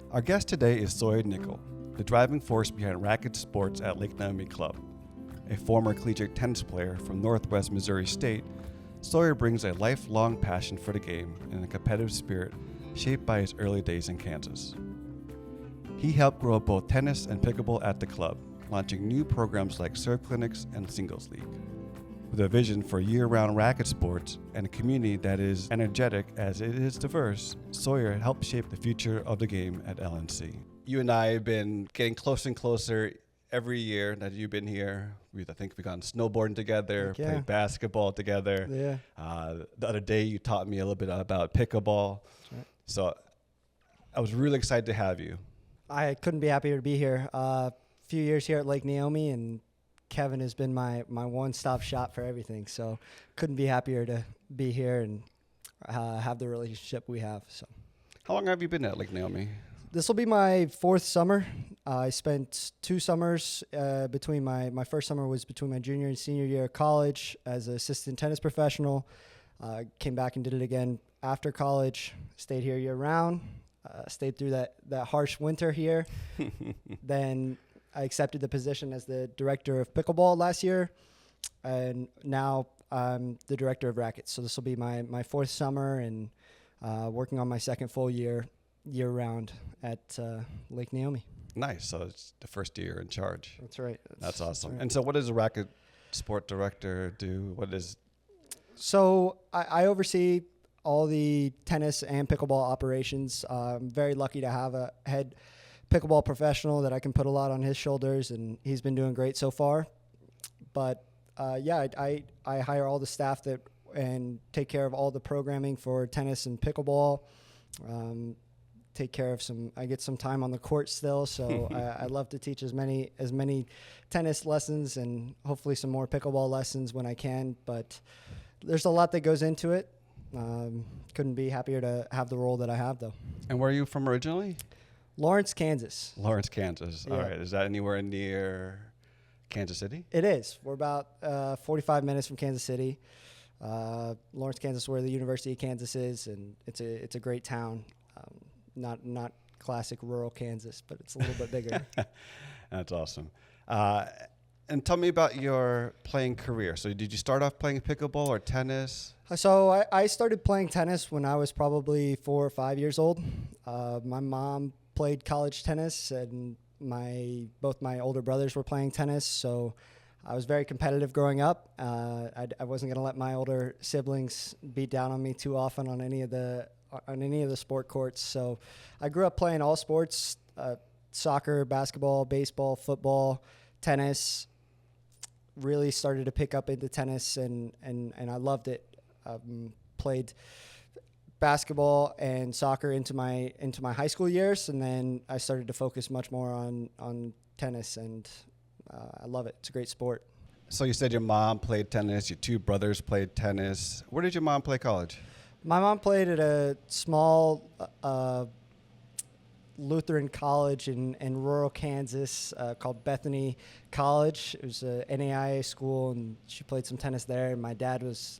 Our guest today is Sawyer Nickel, the driving force behind Racquet sports at Lake Naomi Club. A former collegiate tennis player from Northwest Missouri State, Sawyer brings a lifelong passion for the game and a competitive spirit shaped by his early days in Kansas. He helped grow both tennis and pickleball at the club, launching new programs like serve clinics and singles league. With a vision for year-round racket sports and a community that is energetic as it is diverse, Sawyer helped shape the future of the game at LNC. You and I have been getting closer and closer every year that you've been here. I think we've gone snowboarding together, played basketball together. Yeah. The other day you taught me a little bit about pickleball. That's right. So I was really excited to have you. I couldn't be happier to be here. A few years here at Lake Naomi, and Kevin has been my one-stop shop for everything. So couldn't be happier to be here and have the relationship we have. So, How long have you been at Lake Naomi? this will be my fourth summer. I spent 2 summers between my first summer was between my junior and senior year of college as an assistant tennis professional. Came back and did it again after college. Stayed here year-round. Stayed through that harsh winter here. Then I accepted the position as the director of pickleball last year, and now I'm the director of rackets. So this will be my fourth summer and working on my second full year-round at Lake Naomi. Nice. So it's the first year in charge. That's right. That's awesome. right. And so what does a racket sport director do? So I oversee all the tennis and pickleball operations. I'm very lucky to have a head pickleball professional that I can put a lot on his shoulders, and he's been doing great so far. But I hire all the staff and take care of all the programming for tennis and pickleball. Take care of I get some time on the court still, so I love to teach as many tennis lessons and hopefully some more pickleball lessons when I can. But there's a lot that goes into it. Couldn't be happier to have the role that I have, though. And where are you from originally? Lawrence, Kansas. Lawrence, Kansas. Yeah. All right. Is that anywhere near Kansas City? It is. We're about 45 minutes from Kansas City. Lawrence, Kansas, where the University of Kansas is, and it's a great town. Not classic rural Kansas, but it's a little bit bigger. That's awesome. And tell me about your playing career. So did you start off playing pickleball or tennis? So I started playing tennis when I was probably 4 or 5 years old. My mom played college tennis, and both my older brothers were playing tennis. So I was very competitive growing up. I wasn't going to let my older siblings beat down on me too often on any of the sport courts. So I grew up playing all sports: soccer, basketball, baseball, football, tennis. Really started to pick up into tennis, and I loved it. Played basketball and soccer into my high school years, and then I started to focus much more on tennis, and I love it. It's a great sport. So you said your mom played tennis, your 2 brothers played tennis. Where did your mom play college? My mom played at a small Lutheran college in rural Kansas called Bethany College. It was a NAIA school, and she played some tennis there. And my dad was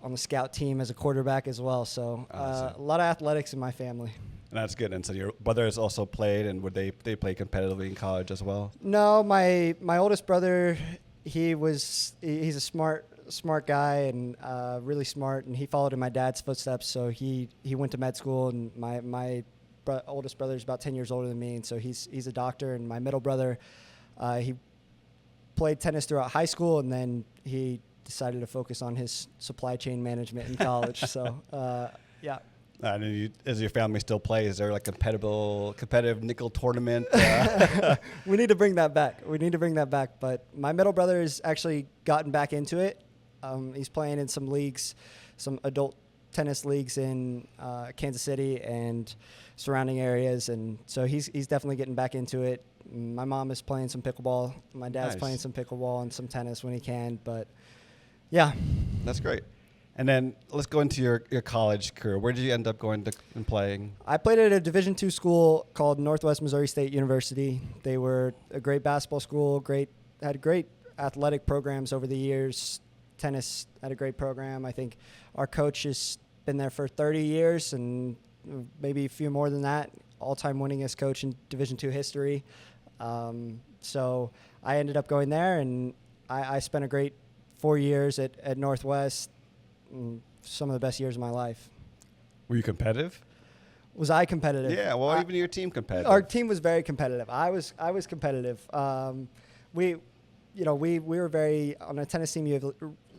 on the scout team as a quarterback as well. So Awesome. a lot of athletics in my family. And that's good. And so your brothers also played, and would they play competitively in college as well? No, my oldest brother, he's a smart guy and really smart, and he followed in my dad's footsteps. So he went to med school, and my oldest brother is about 10 years older than me, and so he's a doctor. And my middle brother, he played tennis throughout high school, and then he decided to focus on his supply chain management in college. So yeah. And does your family still play? Is there like a competitive nickel tournament? We need to bring that back. But my middle brother has actually gotten back into it. He's playing in some leagues, some adult tennis leagues in Kansas City and surrounding areas, and so he's definitely getting back into it. My mom is playing some pickleball. My dad's Nice. playing some pickleball and some tennis when he can. But yeah. That's great. And then let's go into your college career. Where did you end up going and playing? I played at a Division II school called Northwest Missouri State University. They were a great basketball school, had great athletic programs over the years. Tennis had a great program. I think our coach has been there for 30 years and maybe a few more than that. all-time winningest coach in Division II history. So I ended up going there, and I spent a great 4 years at Northwest, some of the best years of my life. Were you competitive? Was I competitive? Yeah, well, even your team competitive. Our team was very competitive. I was competitive. We were very, on a tennis team, you have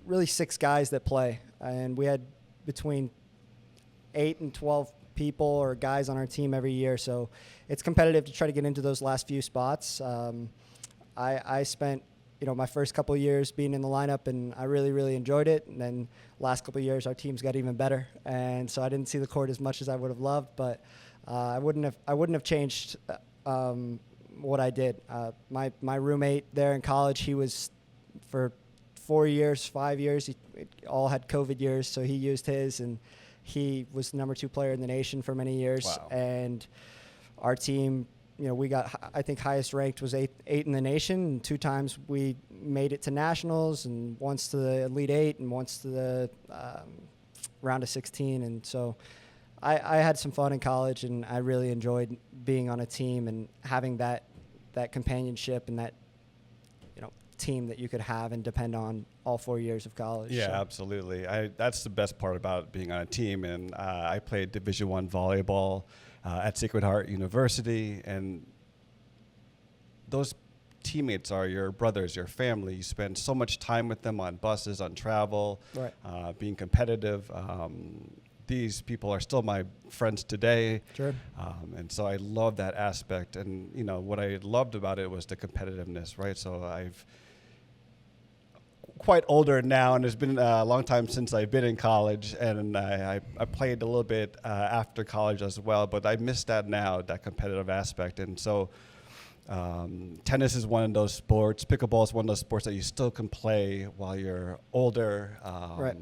really 6 guys that play, and we had between 8 and 12 people or guys on our team every year. So it's competitive to try to get into those last few spots. I spent, my first couple of years being in the lineup, and I really, really enjoyed it. And then last couple of years, our teams got even better. And so I didn't see the court as much as I would have loved, but I wouldn't have changed what I did. My roommate there in college, he was for 4 years, 5 years, he all had COVID years, so he used his, and he was the number 2 player in the nation for many years. Wow. And our team, we got, I think highest ranked was eight in the nation, and 2 times we made it to nationals, and once to the Elite 8 and once to the round of 16. And so I had some fun in college, and I really enjoyed being on a team and having that companionship and that team that you could have and depend on all 4 years of college. Yeah, so. Absolutely. That's the best part about being on a team. And I played Division I volleyball at Sacred Heart University, and those teammates are your brothers, your family. You spend so much time with them on buses, on travel, Right. Being competitive. These people are still my friends today. Sure. And so I love that aspect. And, what I loved about it was the competitiveness, right? So I've quite older now, and it's been a long time since I've been in college, and I played a little bit after college as well, but I miss that now, that competitive aspect. And so tennis is one of those sports, pickleball is one of those sports that you still can play while you're older. Right.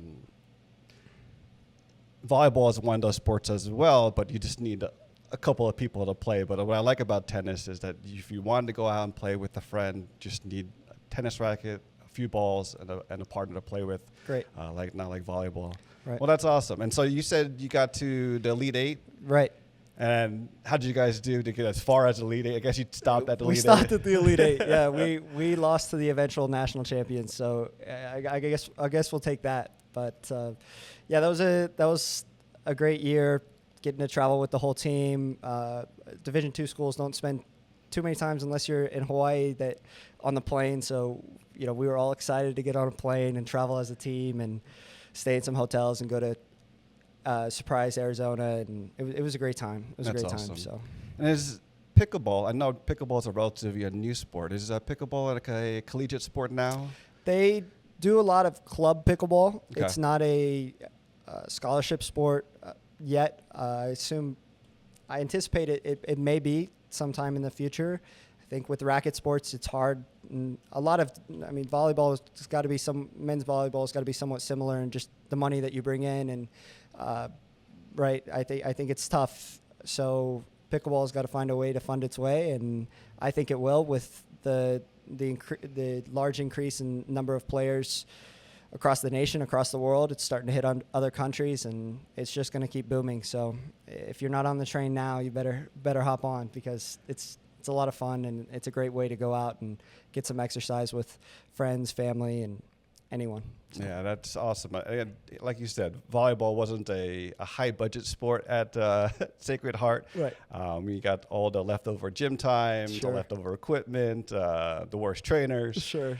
Volleyball is one of those sports as well, but you just need a couple of people to play. But what I like about tennis is that if you wanted to go out and play with a friend, just need a tennis racket, a few balls, and a partner to play with. Great. Not like volleyball. Right. Well, that's awesome. And so you said you got to the Elite 8. Right. And how did you guys do to get as far as Elite 8? I guess you stopped at the Elite 8. We stopped at the Elite 8. Yeah, we lost to the eventual national champions. So I guess we'll take that. But yeah, that was a great year, getting to travel with the whole team. Division II schools don't spend too many times unless you're in Hawaii on the plane. So we were all excited to get on a plane and travel as a team and stay in some hotels and go to Surprise, Arizona, and it was a great time. It was That's a great awesome. time. So, and is pickleball? I know pickleball is a relatively a new sport. Is pickleball like a collegiate sport now? They do a lot of club pickleball. Okay. It's not a scholarship sport yet. I anticipate it may be sometime in the future. I think with racket sports, it's hard. And volleyball has got to be men's volleyball has got to be somewhat similar in just the money that you bring in. And right, I think it's tough. So pickleball has got to find a way to fund its way, and I think it will with the large increase in number of players across the nation, across the world. It's starting to hit on other countries, and it's just going to keep booming. So if you're not on the train now, you better hop on, because it's a lot of fun, and it's a great way to go out and get some exercise with friends, family, and anyone. So. Yeah, that's awesome. And like you said, volleyball wasn't a high budget sport at Sacred Heart. Right. We got all the leftover gym time, Sure. the leftover equipment, the worst trainers. Sure.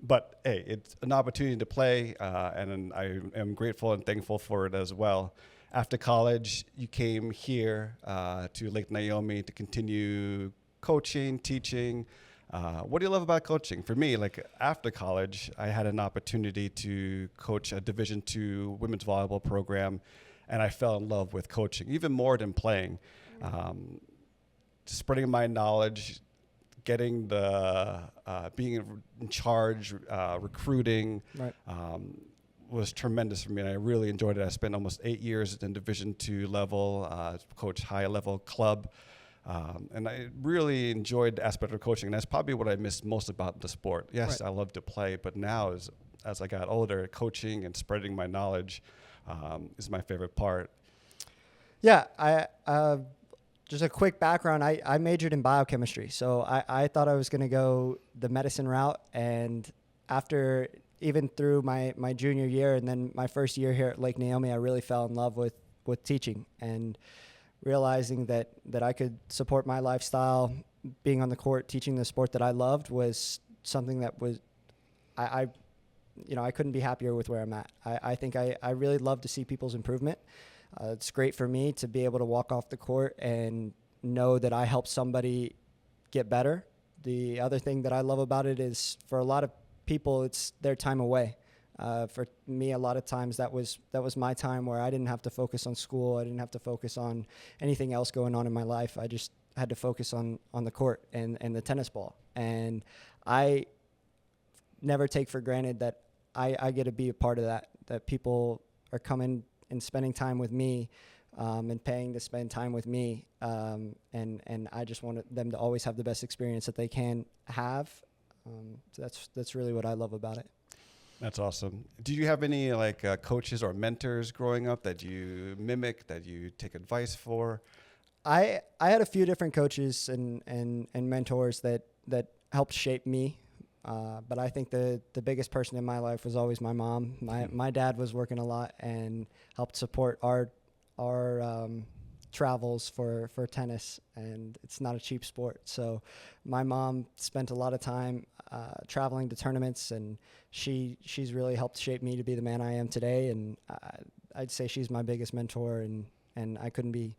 But hey, it's an opportunity to play, and I am grateful and thankful for it as well. After college, you came here to Lake Naomi to continue coaching, teaching. What do you love about coaching? For me, like after college, I had an opportunity to coach a Division II women's volleyball program, and I fell in love with coaching, even more than playing. Spreading my knowledge, getting being in charge, recruiting, Right. Was tremendous for me, and I really enjoyed it. I spent almost 8 years in Division II level, coached high level club. And I really enjoyed the aspect of coaching. And that's probably what I miss most about the sport. Yes, Right. I love to play, but now as I got older, coaching and spreading my knowledge is my favorite part. Yeah, just a quick background. I majored in biochemistry, so I thought I was going to go the medicine route. And after even through my junior year and then my first year here at Lake Naomi, I really fell in love with teaching and realizing that I could support my lifestyle. Being on the court, teaching the sport that I loved was something that was, I couldn't be happier with where I'm at. I think I really love to see people's improvement. It's great for me to be able to walk off the court and know that I helped somebody get better. The other thing that I love about it is for a lot of people, it's their time away. For me, a lot of times that was my time where I didn't have to focus on school. I didn't have to focus on anything else going on in my life. I just had to focus on the court and the tennis ball. And I never take for granted that I get to be a part of that people are coming and spending time with me and paying to spend time with me. And I just want them to always have the best experience that they can have. So that's really what I love about it. That's awesome. Do you have any coaches or mentors growing up that you mimic, that you take advice for? I had a few different coaches and mentors that helped shape me. But I think the biggest person in my life was always my mom. My dad was working a lot and helped support our travels for tennis, and it's not a cheap sport. So my mom spent a lot of time traveling to tournaments, and she's really helped shape me to be the man I am today. And I'd say she's my biggest mentor, and I couldn't be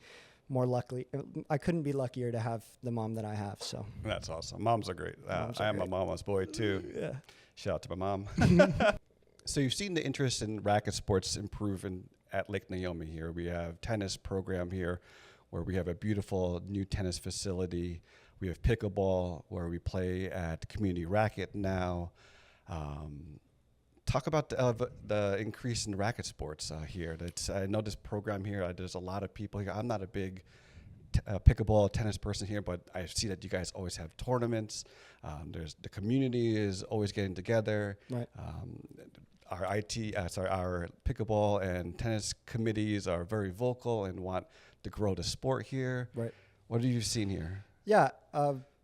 luckier to have the mom that I have. So that's awesome. Moms are great. I am a mama's boy too. Yeah. Shout out to my mom. So you've seen the interest in racket sports improve at Lake Naomi here. We have tennis program here where we have a beautiful new tennis facility. We have pickleball where we play at community racket now. Talk about the increase in racket sports here. I know this program here, there's a lot of people here. I'm not a big pickleball tennis person here, but I see that you guys always have tournaments. There's the community is always getting together. Right. Our pickleball and tennis committees are very vocal and want to grow the sport here. Right. What have you seen here? Yeah.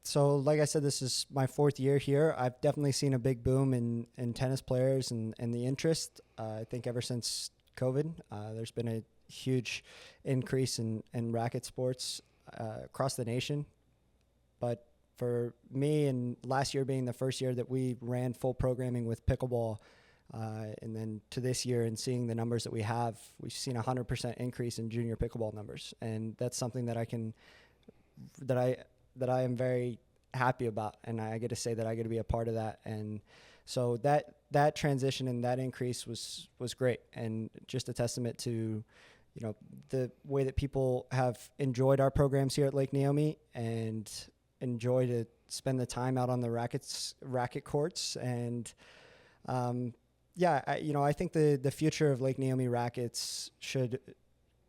So like I said, this is my 4th year here. I've definitely seen a big boom in tennis players and the interest. I think ever since COVID, there's been a huge increase in racket sports across the nation. But for me, and last year being the first year that we ran full programming with pickleball, and then to this year and seeing the numbers that we've seen 100% increase in junior pickleball numbers. And that's something that I am very happy about, and I get to say that I get to be a part of that. And so that transition and that increase was great, and just a testament to, the way that people have enjoyed our programs here at Lake Naomi and enjoy to spend the time out on the racket courts. And I think the future of Lake Naomi rackets should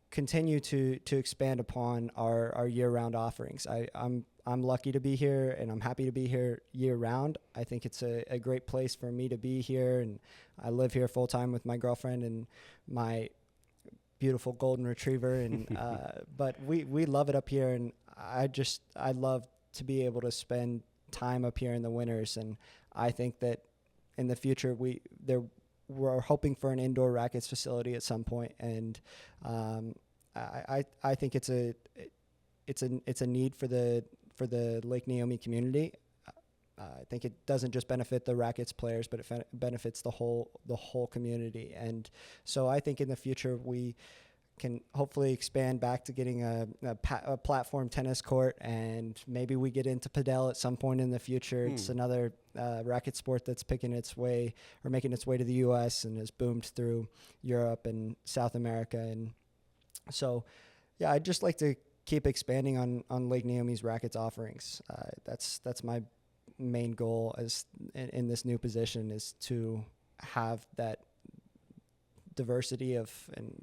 continue to expand upon our year-round offerings. I'm lucky to be here, and I'm happy to be here year-round. I think it's a great place for me to be here, and I live here full-time with my girlfriend and my beautiful golden retriever. And but we love it up here, and I love to be able to spend time up here in the winters. And I think that in the future we're hoping for an indoor rackets facility at some point, and I think it's a need for the Lake Naomi community. I think it doesn't just benefit the rackets players, but it benefits the whole community. And so I think in the future we can hopefully expand back to getting a platform tennis court, and maybe we get into padel at some point in the future. It's another racket sport that's making its way to the U.S. and has boomed through Europe and South America. And so, yeah, I'd just like to keep expanding on Lake Naomi's rackets offerings. That's my main goal in this new position, is to have that diversity and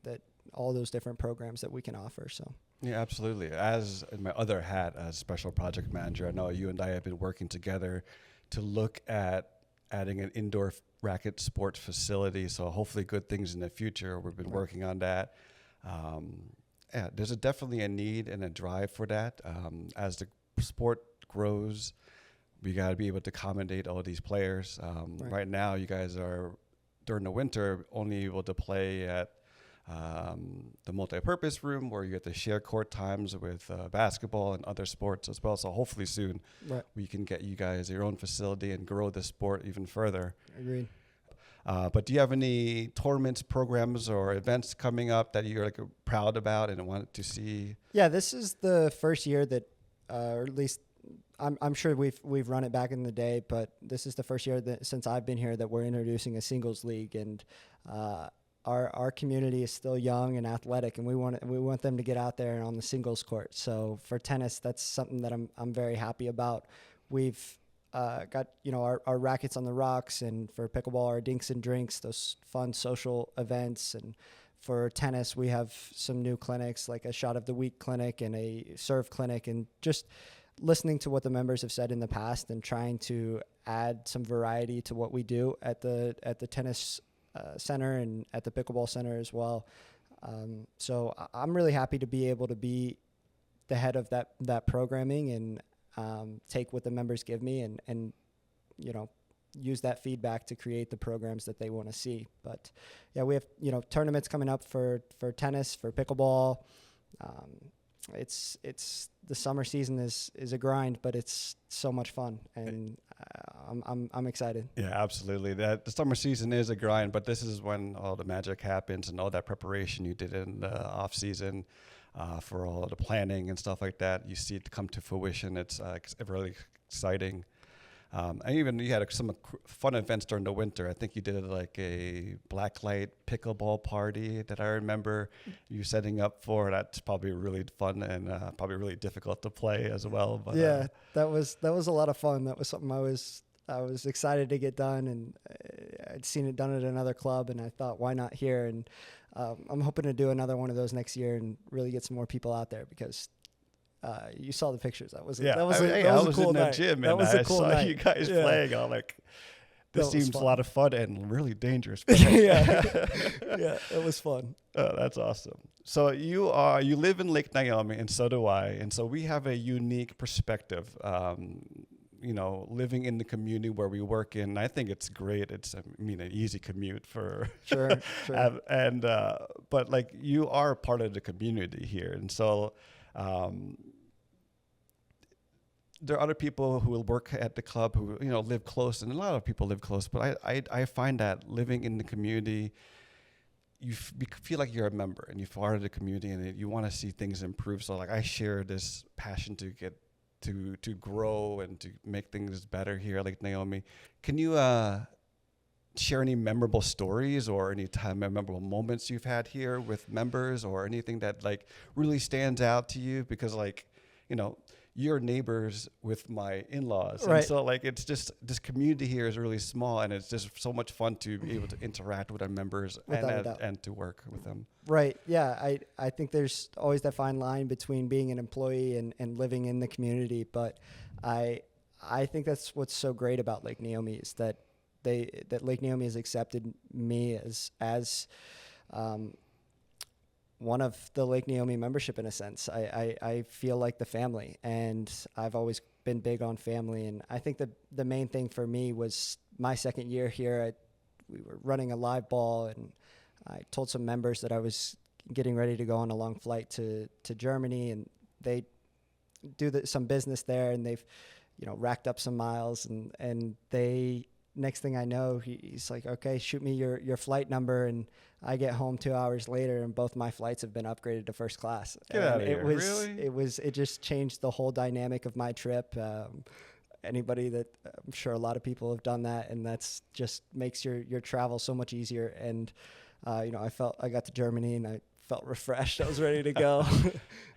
that all those different programs that we can offer. So yeah, absolutely. As in my other hat as special project manager, I know you and I have been working together to look at adding an indoor racket sports facility. So hopefully good things in the future. We've been working on that. Yeah, there's definitely a need and a drive for that. As the sport grows, we got to be able to accommodate all these players. Right now, you guys are during the winter only able to play at the multi-purpose room where you get to share court times with basketball and other sports as well. So hopefully soon we can get you guys your own facility and grow the sport even further. Agreed. But do you have any tournaments, programs, or events coming up that you're like proud about and want to see? Yeah, this is the first year that, or at least I'm sure we've run it back in the day, but this is the first year that since I've been here that we're introducing a singles league, and our community is still young and athletic, and we want them to get out there on the singles court. So for tennis, that's something that I'm very happy about. We've got our rackets on the rocks, and for pickleball, our dinks and drinks, those fun social events, and for tennis, we have some new clinics like a shot of the week clinic and a serve clinic, and just listening to what the members have said in the past and trying to add some variety to what we do at the tennis center and at the pickleball center as well. So I'm really happy to be able to be the head of that programming and take what the members give me and use that feedback to create the programs that they want to see. But yeah, we have tournaments coming up for tennis, for pickleball. It's the summer season is a grind, but it's so much fun, and I'm excited. Yeah, absolutely. The summer season is a grind, but this is when all the magic happens and all that preparation you did in the off season for all the planning and stuff like that. You see it come to fruition. It's really exciting. And even you had some fun events during the winter. I think you did like a blacklight pickleball party that I remember you setting up for. That's probably really fun and probably really difficult to play as well. But yeah, that was a lot of fun. That was something I was excited to get done, and I'd seen it done at another club, and I thought, why not here? And I'm hoping to do another one of those next year and really get some more people out there, because you saw the pictures. That was a cool night. Gym, that was a cool night. I saw night. you guys playing. I'm like, this seems a lot of fun and really dangerous. Yeah, it was fun. Oh, that's awesome. So you live in Lake Naomi, and so do I, and so we have a unique perspective. Living in the community where we work in, I think it's great. It's an easy commute for sure. and but like you are part of the community here, and so. There are other people who will work at the club who live close, and a lot of people live close. But I find that living in the community, you feel like you're a member and you're part of the community, and you want to see things improve. So like I share this passion to get to grow and to make things better here at Lake Naomi. Can you share any memorable stories or any memorable moments you've had here with members, or anything that like really stands out to you? Because you're neighbors with my in-laws, right. And so like it's just this community here is really small, and it's just so much fun to be able to interact with our members and to work with them. Right. Yeah. I think there's always that fine line between being an employee and living in the community, but I think that's what's so great about Lake Naomi is that Lake Naomi has accepted me as one of the Lake Naomi membership in a sense. I feel like the family, and I've always been big on family. And I think the main thing for me was my second year here. We were running a live ball, and I told some members that I was getting ready to go on a long flight to Germany, and they do some business there, and they've racked up some miles, and they. Next thing I know, he's like, okay, shoot me your flight number. And I get home 2 hours later, and both my flights have been upgraded to first class. Get out of here. Really? It just changed the whole dynamic of my trip. Anybody that I'm sure a lot of people have done that, and that's just makes your travel so much easier. And, I got to Germany and I felt refreshed. I was ready to go.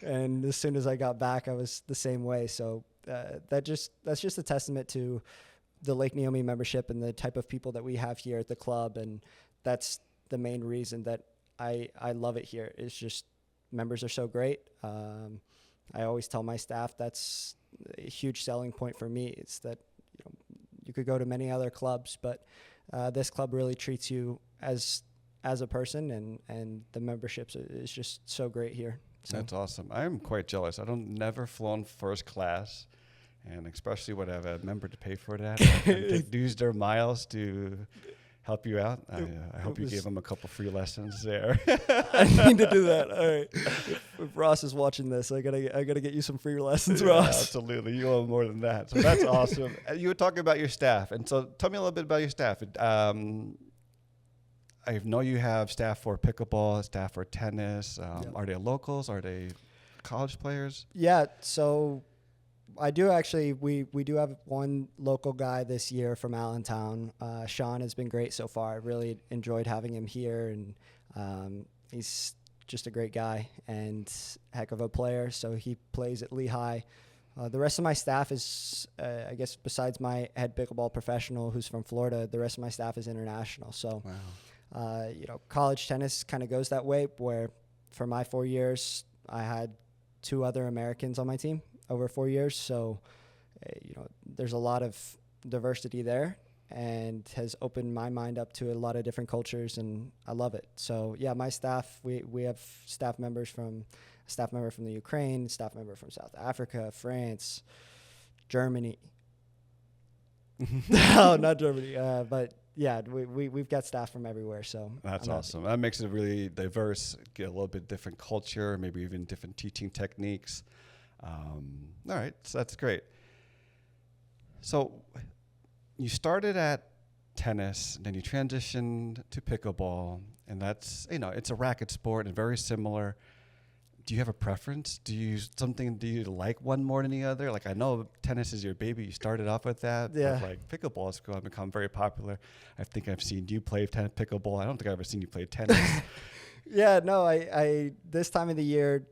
And as soon as I got back, I was the same way. So that's just a testament to the Lake Naomi membership and the type of people that we have here at the club. And that's the main reason that I love it here, is just members are so great. I always tell my staff that's a huge selling point for me. It's that you could go to many other clubs, but this club really treats you as a person, and the membership is just so great here. So That's awesome. I'm quite jealous. I don't never flown first class, and especially when I have a member to pay for that and use their miles to help you out. I hope you gave them a couple free lessons there. I need to do that. All right. If Ross is watching this, I gotta get you some free lessons, Ross. Absolutely. You owe more than that. So that's awesome. You were talking about your staff. And so tell me a little bit about your staff. I know you have staff for pickleball, staff for tennis. Are they locals? Are they college players? Yeah. So I do actually. We do have one local guy this year from Allentown. Sean has been great so far. I really enjoyed having him here, and he's just a great guy and heck of a player. So he plays at Lehigh. The rest of my staff is, I guess, besides my head pickleball professional who's from Florida, the rest of my staff is international. So, college tennis kind of goes that way, where for my 4 years, I had 2 other Americans on my team over 4 years. So, there's a lot of diversity there and has opened my mind up to a lot of different cultures, and I love it. So, yeah, my staff, we have staff member from the Ukraine, staff member from South Africa, France, Germany. No, not Germany, but yeah, we've got staff from everywhere. So that's awesome. That makes it really diverse. Get a little bit different culture, maybe even different teaching techniques. All right, so that's great. So you started at tennis, and then you transitioned to pickleball, and that's it's a racket sport and very similar. Do you have a preference? Do you like one more than the other? Like, I know tennis is your baby. You started off with that. Yeah. But like pickleball has become very popular. I think I've seen you play pickleball. I don't think I've ever seen you play tennis. Yeah, no, I this time of the year,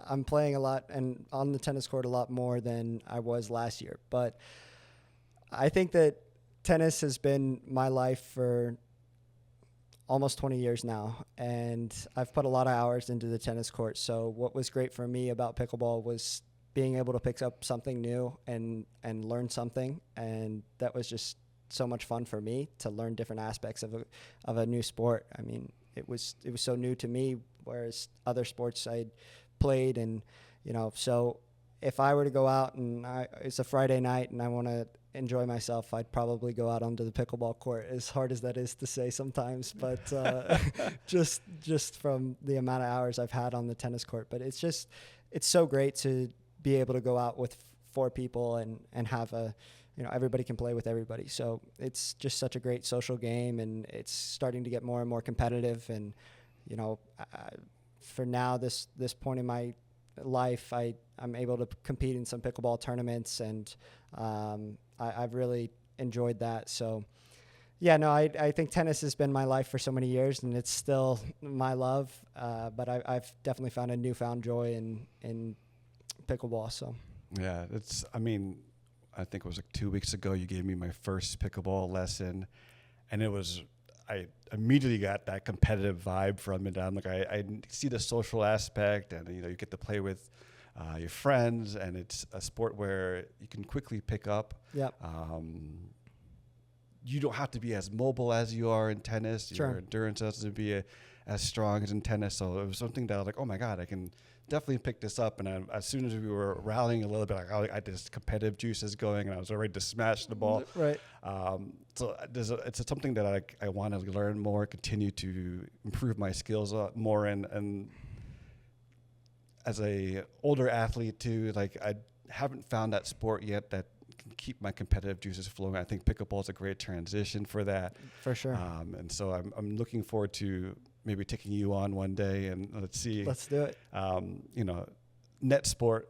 I'm playing a lot and on the tennis court a lot more than I was last year. But I think that tennis has been my life for almost 20 years now, and I've put a lot of hours into the tennis court. So what was great for me about pickleball was being able to pick up something new and learn something, and that was just so much fun for me to learn different aspects of a new sport. I mean, it was so new to me, whereas other sports I'd played, and so if I were to go out and it's a Friday night and I want to enjoy myself, I'd probably go out onto the pickleball court, as hard as that is to say sometimes, but just from the amount of hours I've had on the tennis court. But it's so great to be able to go out with 4 people and have everybody can play with everybody. So it's just such a great social game, and it's starting to get more and more competitive. And for now, this point in my life, I'm able to compete in some pickleball tournaments, and I've really enjoyed that. So yeah, no, I think tennis has been my life for so many years, and it's still my love, but I've definitely found a newfound joy in pickleball. So yeah, I think it was like 2 weeks ago you gave me my first pickleball lesson, and I immediately got that competitive vibe from it. I'm like, I see the social aspect, and you get to play with your friends, and it's a sport where you can quickly pick up. Yep. You don't have to be as mobile as you are in tennis. Sure. Your endurance doesn't be as strong as in tennis. So it was something that I was like, oh my God, I can definitely pick this up. And as soon as we were rallying a little bit, I had this competitive juices going, and I was ready to smash the ball. Right. So it's something that I want to learn more, continue to improve my skills more, and as a older athlete too, like I haven't found that sport yet that can keep my competitive juices flowing. I think pickleball is a great transition for that. For sure. And so I'm looking forward to maybe taking you on one day, and let's see. Let's do it. Net sport,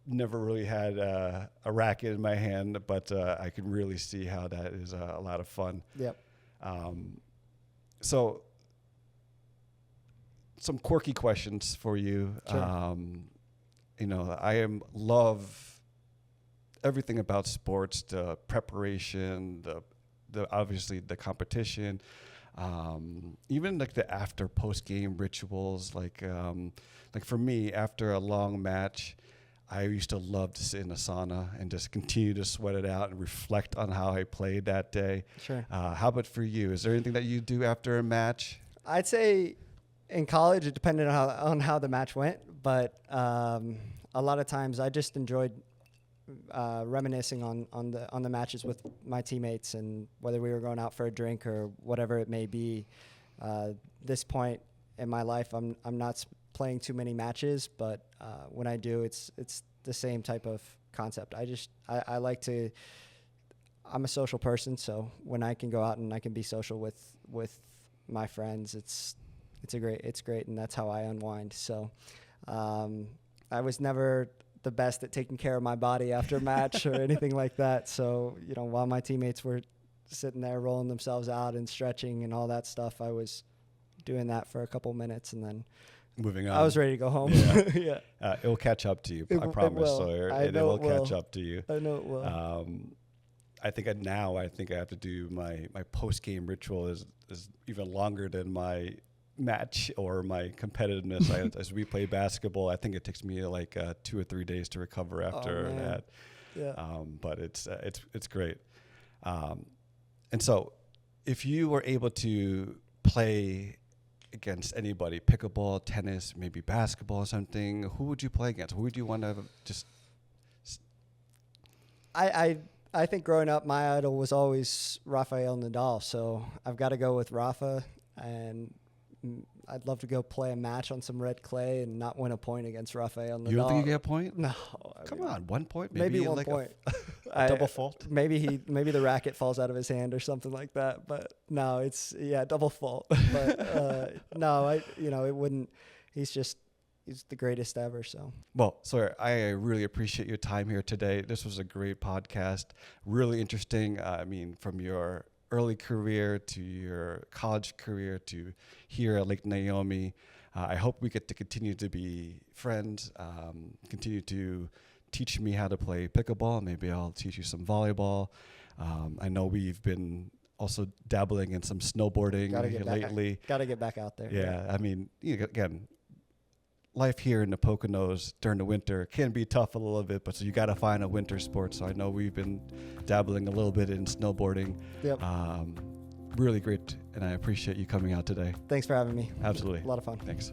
never really had a racket in my hand, but I can really see how that is a lot of fun. Yep. So some quirky questions for you. Sure. I love everything about sports, the preparation, the obviously the competition, even like the after post game rituals. Like for me, after a long match, I used to love to sit in a sauna and just continue to sweat it out and reflect on how I played that day. Sure. How about for you? Is there anything that you do after a match? I'd say in college, it depended on how the match went, but a lot of times I just enjoyed reminiscing on the matches with my teammates, and whether we were going out for a drink or whatever it may be. This point in my life, I'm not playing too many matches, but when I do, it's the same type of concept. I like to. I'm a social person, so when I can go out and I can be social with my friends, it's great, and that's how I unwind. So I was never the best at taking care of my body after a match or anything like that. So, while my teammates were sitting there rolling themselves out and stretching and all that stuff, I was doing that for a couple minutes, and then moving on. I was ready to go home. Yeah. Yeah. It will catch up to you. I promise, Sawyer. It will catch up to you. I know it will. I think I have to do my post-game ritual is even longer than my match or my competitiveness. As we play basketball, I think it takes me like 2 or 3 days to recover after that. Yeah. But it's great. And so if you were able to play against anybody, pickleball, tennis, maybe basketball or something, who would you play against? Who would you want to just... I think growing up, my idol was always Rafael Nadal, so I've got to go with Rafa, and I'd love to go play a match on some red clay and not win a point against Rafael Nadal. You don't think you get a point? No. Come on, 1 point? Maybe 1 like point. A double fault? Maybe the racket falls out of his hand or something like that. But no, it's double fault. But no, it wouldn't. He's the greatest ever. So, well, Sawyer, I really appreciate your time here today. This was a great podcast, really interesting. I mean, from your early career to your college career to here at Lake Naomi. I hope we get to continue to be friends, continue to teach me how to play pickleball. Maybe I'll teach you some volleyball. I know we've been also dabbling in some snowboarding lately. Got to get back out there. Yeah, I mean, again, life here in the Poconos during the winter can be tough a little bit, but so you got to find a winter sport. So I know we've been dabbling a little bit in snowboarding. Yep. Really great, and I appreciate you coming out today. Thanks for having me. Absolutely. A lot of fun. Thanks.